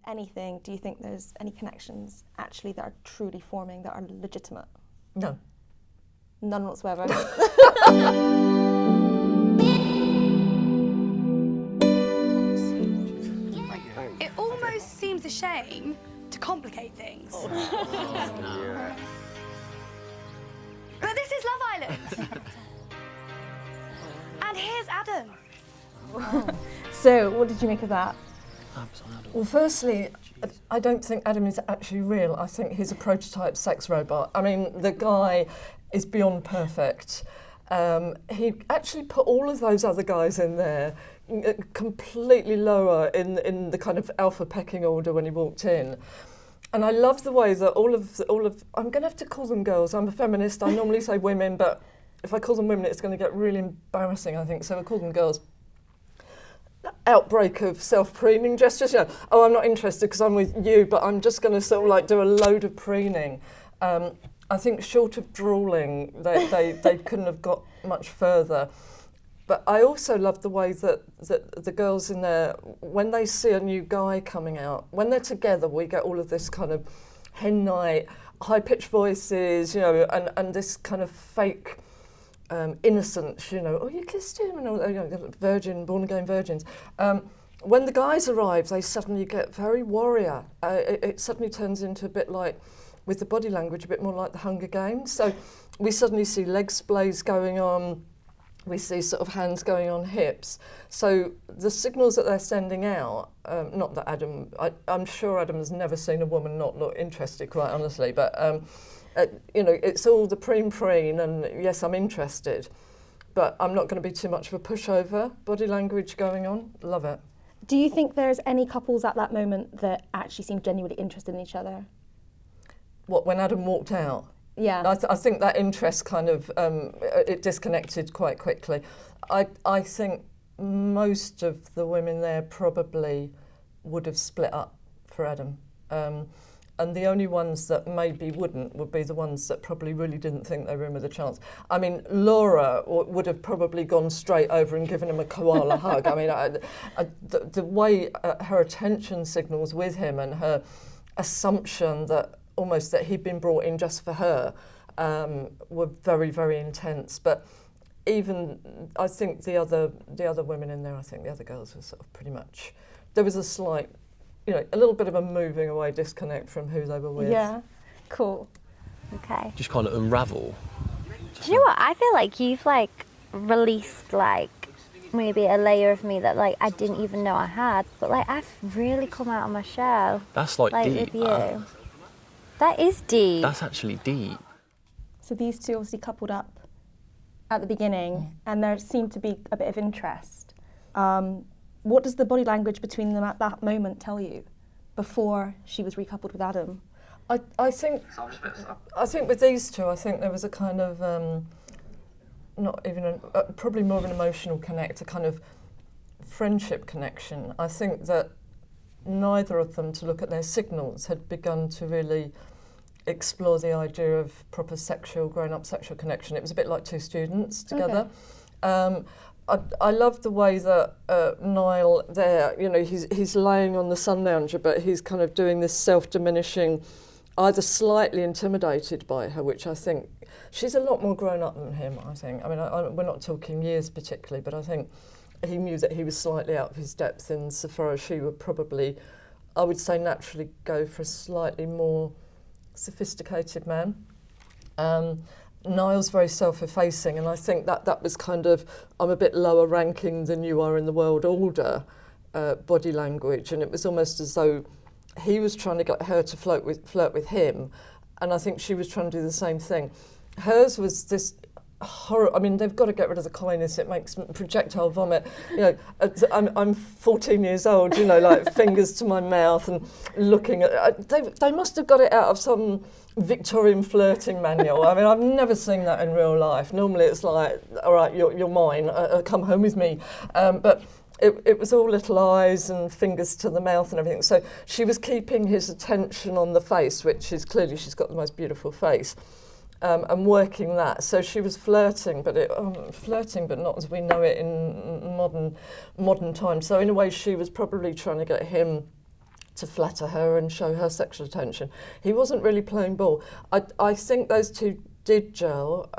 anything, do you think there's any connections actually that are truly forming, that are legitimate? No. None whatsoever. It almost seems a shame to complicate things. Yeah. But this is Love Island. And here's Adam. So, what did you make of that? Well, firstly, I don't think Adam is actually real. I think he's a prototype sex robot. I mean, the guy is beyond perfect. He actually put all of those other guys in there completely lower in the kind of alpha pecking order when he walked in. And I love the way that all of I'm going to have to call them girls. I'm a feminist. I normally say women, but if I call them women, it's going to get really embarrassing, I think. So I'll call them girls. Outbreak of self-preening gestures. You know, oh, I'm not interested because I'm with you, but I'm just going to sort of like do a load of preening. I think short of drooling, they couldn't have got much further. But I also love the way that the girls in there, when they see a new guy coming out, when they're together, we get all of this kind of hen night, high-pitched voices, you know, and this kind of fake innocence, you know, oh, you kissed him, and all, you know, virgin, born-again virgins. When the guys arrive, they suddenly get very warrior. It suddenly turns into a bit like, with the body language, a bit more like the Hunger Games. So we suddenly see leg splays going on, we see sort of hands going on hips. So the signals that they're sending out, not that Adam, I'm sure Adam has never seen a woman not look interested, quite honestly, but you know, it's all the preen, and yes, I'm interested, but I'm not going to be too much of a pushover. Body language going on, love it. Do you think there's any couples at that moment that actually seem genuinely interested in each other? What, when Adam walked out? Yeah. I think that interest kind of, it disconnected quite quickly. I think most of the women there probably would have split up for Adam. And the only ones that maybe wouldn't would be the ones that probably really didn't think they were in with a chance. I mean, Laura would have probably gone straight over and given him a koala hug. I mean, the way her attention signals with him and her assumption that almost that he'd been brought in just for her were very, very intense. But even, I think the other women in there, I think the other girls were sort of pretty much, there was a slight, you know, a little bit of a moving away disconnect from who they were with. Yeah, cool. Okay. Just kind of unravel. Do you know what? I feel like you've like released like maybe a layer of me that like I didn't even know I had, but like I've really come out of my shell. That's like with deep. you. That is deep. That's actually deep. So these two obviously coupled up at the beginning, and there seemed to be a bit of interest. What does the body language between them at that moment tell you, before she was recoupled with Adam? I think with these two, I think there was a kind of, not even, probably more of an emotional connect, a kind of friendship connection. I think that neither of them, to look at their signals, had begun to really explore the idea of proper sexual, grown-up sexual connection. It was a bit like two students together. Okay. I love the way that Niall there, you know, he's laying on the sun lounger, but he's kind of doing this self-diminishing, either slightly intimidated by her, which I think, she's a lot more grown up than him, I think. I mean, we're not talking years particularly, but I think he knew that he was slightly out of his depth insofar as she would probably, I would say, naturally go for a slightly more sophisticated man. Niall's very self-effacing, and I think that was kind of, I'm a bit lower ranking than you are in the world order body language, and it was almost as though he was trying to get her to flirt with him, and I think she was trying to do the same thing. Hers was this horror. I mean, they've got to get rid of the coyness. It makes projectile vomit. You know, I'm 14 years old. You know, like fingers to my mouth and looking at. They must have got it out of some Victorian flirting manual. I mean, I've never seen that in real life. Normally, it's like, all right, you're mine. Come home with me. But it was all little eyes and fingers to the mouth and everything. So she was keeping his attention on the face, which is clearly she's got the most beautiful face. And working that, so she was flirting, but not as we know it in modern times. So in a way, she was probably trying to get him to flatter her and show her sexual attention. He wasn't really playing ball. I think those two did gel,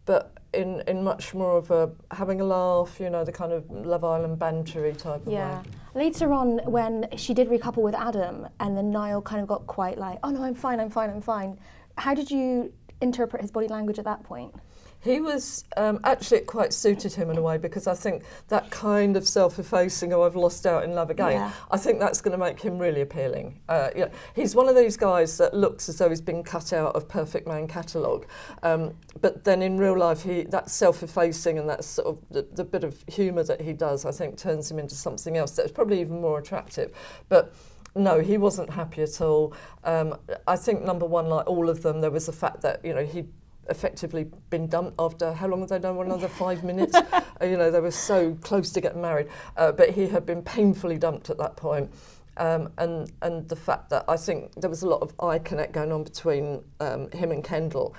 but in much more of a having a laugh, you know, the kind of Love Island bantery type of way. Later on, when she did recouple with Adam, and then Niall kind of got quite like, oh no, I'm fine. How did you interpret his body language at that point? He was, actually it quite suited him in a way, because I think that kind of self-effacing, oh, I've lost out in love again, I think that's going to make him really appealing. Yeah, he's one of these guys that looks as though he's been cut out of Perfect Man catalogue, but then in real life, that self-effacing and that sort of the bit of humour that he does, I think turns him into something else that's probably even more attractive. But no, he wasn't happy at all. I think number one, like all of them, there was the fact that, you know, he'd effectively been dumped after, how long had they known one another? 5 minutes? You know, they were so close to getting married, but he had been painfully dumped at that point. And the fact that I think there was a lot of eye connect going on between him and Kendall.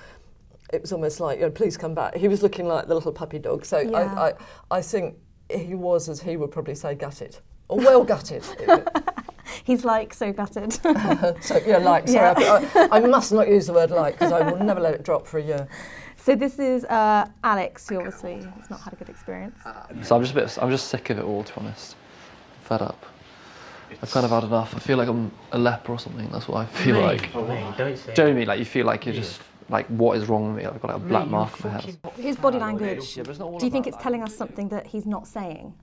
It was almost like, you know, please come back. He was looking like the little puppy dog. So I think he was, as he would probably say, gutted. Or well gutted. He's like so gutted. So yeah, like. Sorry, I must not use the word like, because I will never let it drop for a year. So this is Alex, who obviously has not had a good experience. So I'm just sick of it all, to be honest. I'm fed up. I've kind of had enough. I feel like I'm a leper or something. That's what I feel like. Oh, mate, don't say Do you know what I mean? Like you feel like you're just like, what is wrong with me? I've got like a black mark on my head. His body language, Yeah, but it's not all do you think about it's telling us something that he's not saying?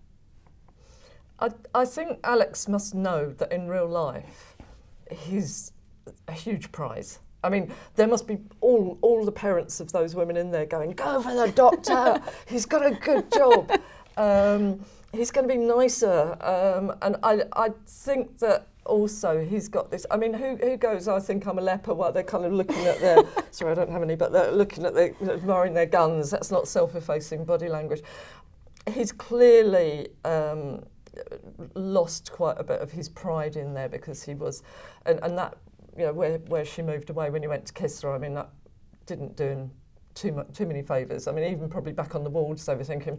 I think Alex must know that in real life, he's a huge prize. I mean, there must be all the parents of those women in there going, go for the doctor, he's got a good job, he's going to be nicer. And I think that also he's got this, I mean, who goes, I think I'm a leper, while they're kind of looking at their, sorry, I don't have any, but they're looking at their, admiring their guns. That's not self-effacing body language. He's clearly lost quite a bit of his pride in there, because he was, and that, you know, where she moved away when he went to kiss her, I mean, that didn't do him too many favours. I mean, even probably back on the wards, they were thinking,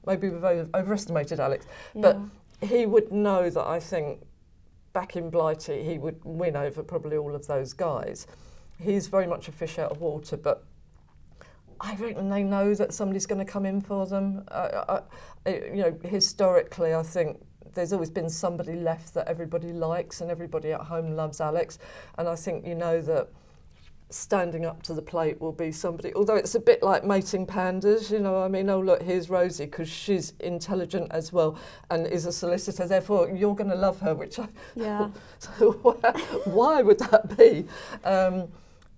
maybe we've overestimated Alex. Yeah. But he would know that, I think, back in Blighty, he would win over probably all of those guys. He's very much a fish out of water, but I reckon they know that somebody's going to come in for them. You know, historically, I think there's always been somebody left that everybody likes, and everybody at home loves Alex. And I think you know that standing up to the plate will be somebody, although it's a bit like mating pandas, you know, I mean, oh look, here's Rosie, because she's intelligent as well and is a solicitor, therefore you're going to love her, which I... Yeah. So why would that be?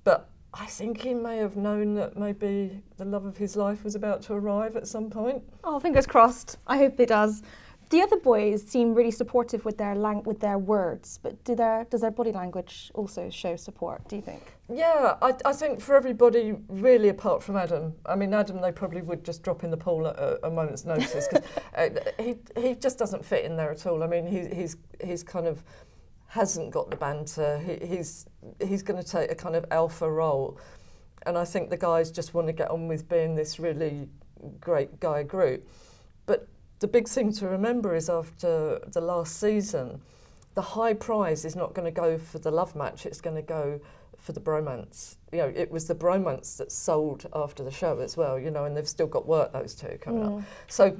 But I think he may have known that maybe the love of his life was about to arrive at some point. Oh, fingers crossed. I hope it does. The other boys seem really supportive with their words, but does their body language also show support, do you think? Yeah, I think for everybody, really, apart from Adam. I mean, Adam, they probably would just drop in the pool at a moment's notice, because he just doesn't fit in there at all. I mean, he's kind of hasn't got the banter. He's going to take a kind of alpha role, and I think the guys just want to get on with being this really great guy group. But the big thing to remember is, after the last season, the high prize is not going to go for the love match, it's going to go for the bromance. You know, it was the bromance that sold after the show as well, you know, and they've still got work, those two, coming up. So,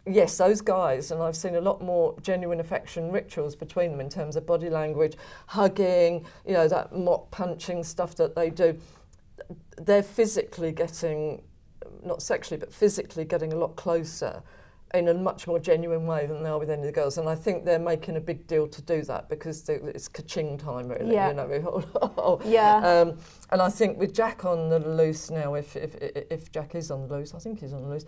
yes, those guys, and I've seen a lot more genuine affection rituals between them in terms of body language, hugging, you know, that mock punching stuff that they do. They're physically getting, not sexually, but physically getting a lot closer in a much more genuine way than they are with any of the girls. And I think they're making a big deal to do that, because it's ka-ching time, really, you know. Yeah. And I think with Jack on the loose now, if Jack is on the loose, I think he's on the loose,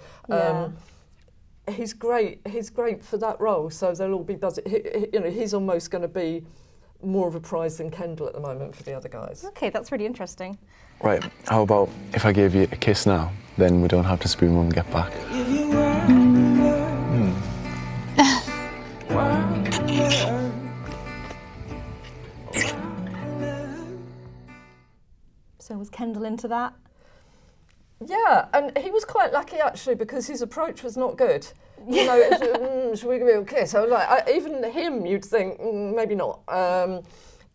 he's great for that role, so they'll all be buzzing. You know, he's almost going to be more of a prize than Kendall at the moment for the other guys. Okay, that's really interesting. Right, how about if I gave you a kiss now, then we don't have to spoon when we get back. So was Kendall into that? Yeah, and he was quite lucky actually because his approach was not good. You know, it's, should we give you a kiss? I was like, even him, you'd think maybe not.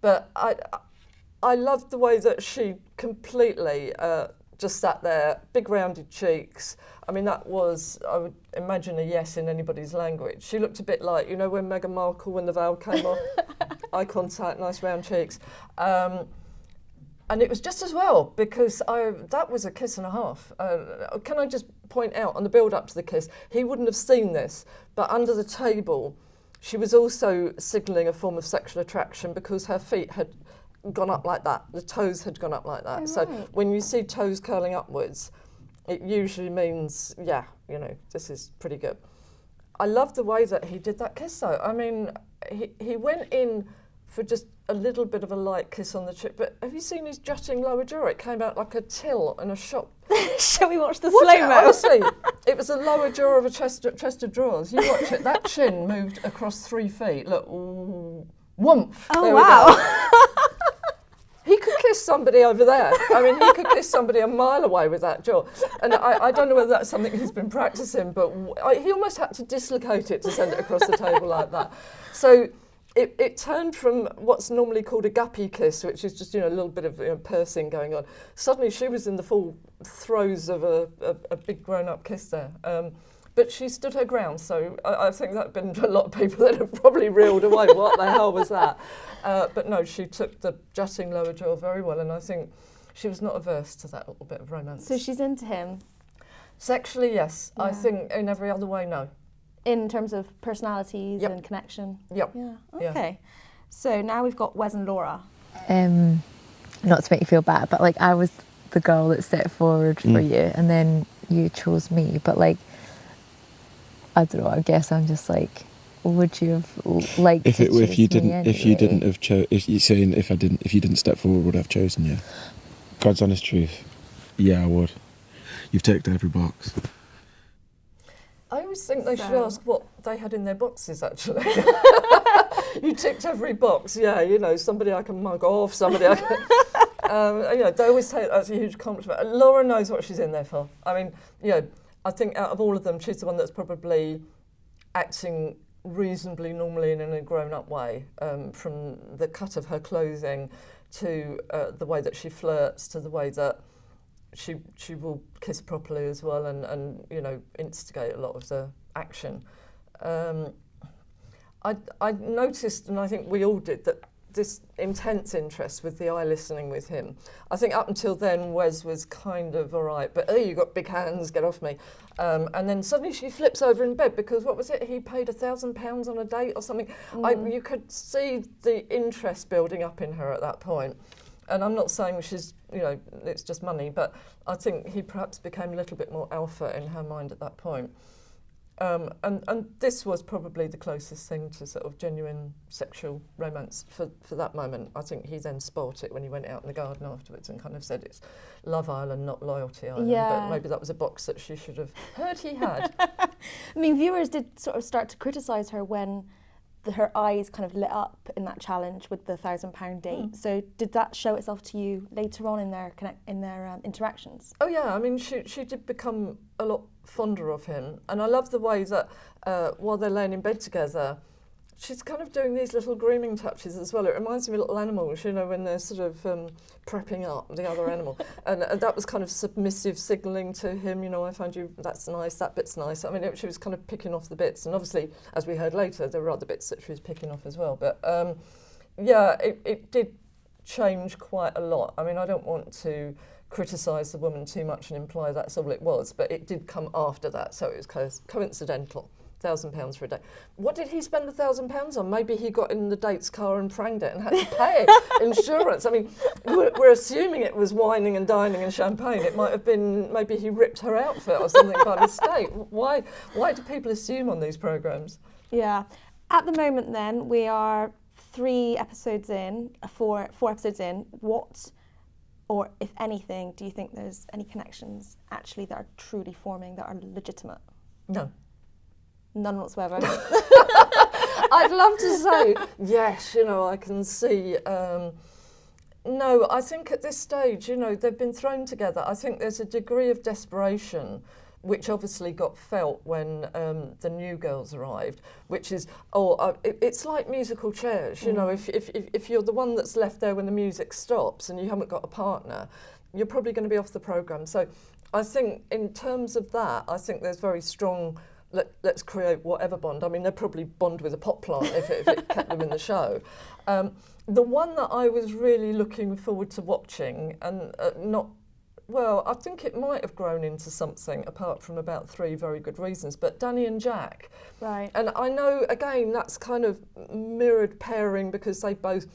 But I loved the way that she completely just sat there, big rounded cheeks. I mean, that was, I would imagine, a yes in anybody's language. She looked a bit like, you know, when Meghan Markle, when the veil came off, eye contact, nice round cheeks. And it was just as well, because that was a kiss and a half. Can I just point out, on the build-up to the kiss, he wouldn't have seen this, but under the table, she was also signalling a form of sexual attraction because her feet had gone up like that. The toes had gone up like that. Oh, so right. when you see toes curling upwards, it usually means, yeah, you know, this is pretty good. I love the way that he did that kiss, though. I mean, he went in for just a little bit of a light kiss on the cheek, but have you seen his jutting lower jaw? It came out like a till in a shop. Shall we watch the Watch it, slow-mo? honestly, it was the lower jaw of a chest of drawers. You watch it, that chin moved across 3 feet. Look, woomph. Oh, There we wow. go. He could kiss somebody over there. I mean, he could kiss somebody a mile away with that jaw. And I don't know whether that's something he's been practicing, but he almost had to dislocate it to send it across the table like that. So it turned from what's normally called a guppy kiss, which is just, you know, a little bit of pursing going on. Suddenly she was in the full throes of a big grown-up kiss there. But she stood her ground, so I think that had been a lot of people that have probably reeled away. What the hell was that? But no, she took the jutting lower jaw very well, and I think she was not averse to that little bit of romance. So she's into him Sexually, yes. I Yeah. think in every other way, no. in terms of personalities Yep. and connection. Yep. Yeah. Yeah. Okay. So now we've got Wes and Laura. Not to make you feel bad, but like I was the girl that stepped forward for you, and then you chose me. But like, I don't know. I guess I'm just like, would you have liked If to choose you me didn't anyway? have if you're saying if you didn't step forward, would I have chosen you? God's honest truth. Yeah, I would. You've ticked every box. I always think they should So- ask what they had in their boxes, actually. You ticked every box, yeah, you know, somebody I can mug off, somebody I can... you know, they always say that's a huge compliment. And Laura knows what she's in there for. I mean, you know, I think out of all of them, she's the one that's probably acting reasonably normally and in a grown-up way, from the cut of her clothing to the way that she flirts to the way that she will kiss properly as well and you know, instigate a lot of the action. I noticed, and I think we all did, that this intense interest with the eye listening with him. I think up until then, Wes was kind of all right, but you got big hands, get off me. And then suddenly she flips over in bed because, what was it, he paid £1,000 on a date or something? You could see the interest building up in her at that point. And I'm not saying she's, you know, it's just money, but I think he perhaps became a little bit more alpha in her mind at that point. And this was probably the closest thing to sort of genuine sexual romance for that moment. I think he then spoilt it when he went out in the garden afterwards and kind of said it's Love Island, not Loyalty Island. Yeah. But maybe that was a box that she should have heard he had. I mean, viewers did sort of start to criticise her when her eyes kind of lit up in that challenge with the £1,000 date. So did that show itself to you later on in their interactions? Oh yeah, I mean, she did become a lot fonder of him, and I love the way that while they're laying in bed together, she's kind of doing these little grooming touches as well. It reminds me of little animals, you know, when they're sort of prepping up the other animal, and that was kind of submissive signalling to him. You know, I find you, that's nice, that bit's nice. I mean, she was kind of picking off the bits, and obviously, as we heard later, there were other bits that she was picking off as well. But yeah, it did change quite a lot. I mean, I don't want to criticise the woman too much and imply that's all it was, but it did come after that, so it was coincidental. £1,000 for a day. What did he spend the £1,000 on? Maybe he got in the date's car and pranged it and had to pay insurance. I mean, we're assuming it was wining and dining and champagne. It might have been maybe he ripped her outfit or something by mistake. Why do people assume on these programmes? Yeah. At the moment then, we are 4 episodes in. What, or if anything, do you think there's any connections actually that are truly forming, that are legitimate? No. None whatsoever. I'd love to say, yes, you know, I can see No, I think at this stage, you know, they've been thrown together. I think there's a degree of desperation, which obviously got felt when the new girls arrived, which is, it's like musical chairs. You know, if you're the one that's left there when the music stops and you haven't got a partner, you're probably going to be off the programme. So I think in terms of that, I think there's very strong, let's create whatever bond. I mean, they'd probably bond with a pot plant if it kept them in the show. The one that I was really looking forward to watching, and I think it might have grown into something apart from about 3 very good reasons, but Danny and Jack. Right. And I know, again, that's kind of mirrored pairing because they both,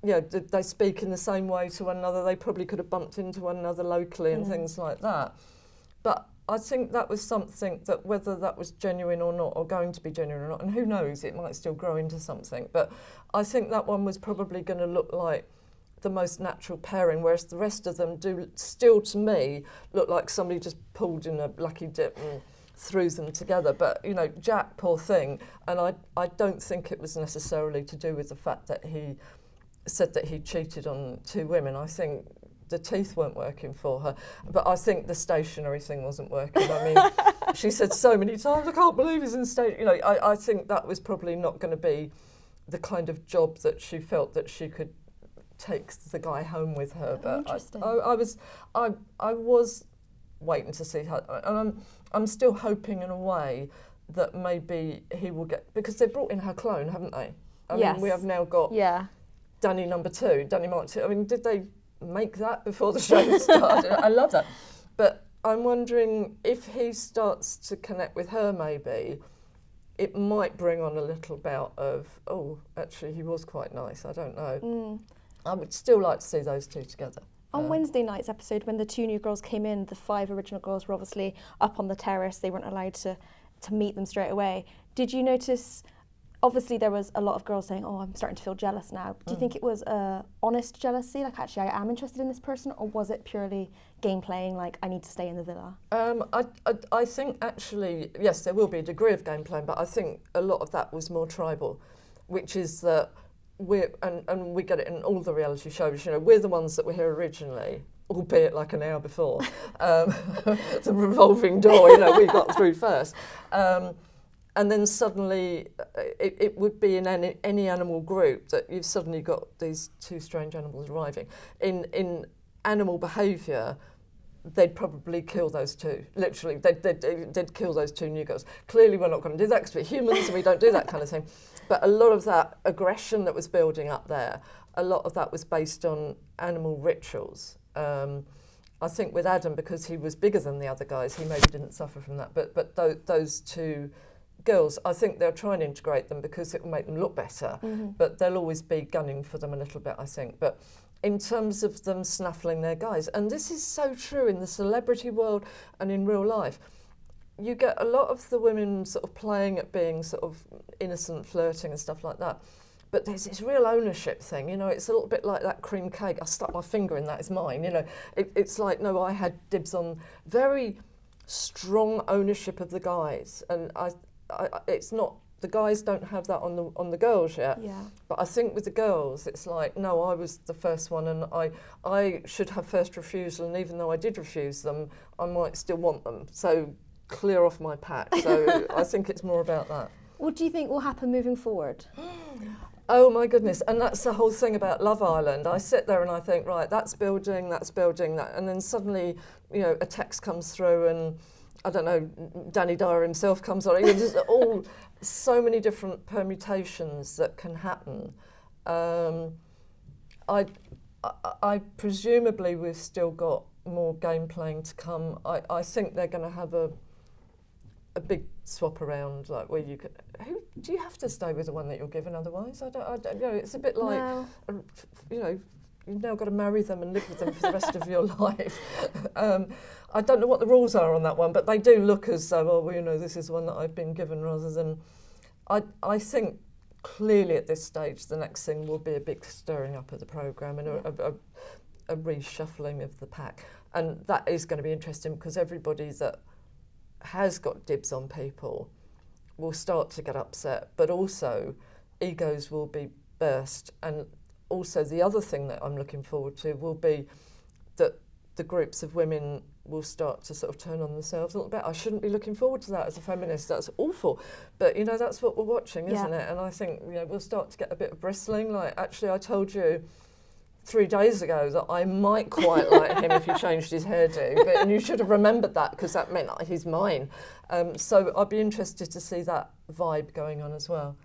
they speak in the same way to one another. They probably could have bumped into one another locally and things like that. But I think that was something that, whether that was genuine or not, or going to be genuine or not, and who knows, it might still grow into something. But I think that one was probably going to look like the most natural pairing, whereas the rest of them do still, to me, look like somebody just pulled in a lucky dip and threw them together. But, you know, Jack, poor thing, and I don't think it was necessarily to do with the fact that he said that he cheated on 2 women. I think the teeth weren't working for her, but I think the stationery thing wasn't working. I mean, she said so many times, I can't believe he's in station. You know, I think that was probably not going to be the kind of job that she felt that she could take the guy home with her. But Interesting. I was waiting to see how, and I'm still hoping in a way that maybe he will get, because they brought in her clone, haven't they? I mean, we have now got Danny number 2, Danny Mark 2. I mean, did they make that before the show started? I love that. But I'm wondering if he starts to connect with her, maybe it might bring on a little bout of, actually he was quite nice, I don't know. I would still like to see those 2 together. On Wednesday night's episode, when the 2 new girls came in, the 5 original girls were obviously up on the terrace. They weren't allowed to meet them straight away. Did you notice, obviously there was a lot of girls saying, I'm starting to feel jealous now. Do you think it was honest jealousy, like actually I am interested in this person, or was it purely game playing, like I need to stay in the villa? I think actually, yes, there will be a degree of game playing, but I think a lot of that was more tribal, which is that and we get it in all the reality shows, you know, we're the ones that were here originally, albeit like an hour before. The revolving door, you know, we got through first. And then suddenly it would be in any animal group that you've suddenly got these 2 strange animals arriving. In animal behaviour, they'd probably kill those 2. Literally, they'd kill those 2 new girls. Clearly, we're not going to do that because we're humans and we don't do that kind of thing. But a lot of that aggression that was building up there, a lot of that was based on animal rituals. I think with Adam, because he was bigger than the other guys, he maybe didn't suffer from that. But those 2 girls, I think they'll try and integrate them because it will make them look better. But they'll always be gunning for them a little bit, I think. But in terms of them snaffling their guys, and this is so true in the celebrity world and in real life, you get a lot of the women sort of playing at being sort of innocent, flirting and stuff like that. But there's this real ownership thing, you know, it's a little bit like that cream cake. I stuck my finger in that, it's mine, you know. It's like, no, I had dibs on very strong ownership of the guys. And it's not, the guys don't have that on the girls yet. Yeah. But I think with the girls, it's like, no, I was the first one and I should have first refusal, and even though I did refuse them, I might still want them. So clear off my pack. So I think it's more about that. What do you think will happen moving forward? Oh my goodness, and that's the whole thing about Love Island. I sit there and I think, right, that's building, that, and then suddenly, you know, a text comes through and, I don't know, Danny Dyer himself comes on. There's all so many different permutations that can happen. I presumably we've still got more game playing to come. I think they're going to have a big swap around, like where you could. Who do you have to stay with the one that you're given? Otherwise, I don't you know. It's a bit like, you know, you've now got to marry them and live with them for the rest of your life. I don't know what the rules are on that one, but they do look as though, well, you know, this is one that I've been given, rather than. I think clearly at this stage, the next thing will be a big stirring up of the programme and a reshuffling of the pack, and that is going to be interesting because everybody that has got dibs on people will start to get upset, but also egos will be burst, and also the other thing that I'm looking forward to will be that the groups of women will start to sort of turn on themselves a little bit. I shouldn't be looking forward to that as a feminist. That's awful. But, you know, that's what we're watching, isn't it? And I think, you know, we'll start to get a bit of bristling. Like, actually, I told you 3 days ago that I might quite like him if he changed his hairdo. And you should have remembered that, because that meant he's mine. So I'd be interested to see that vibe going on as well.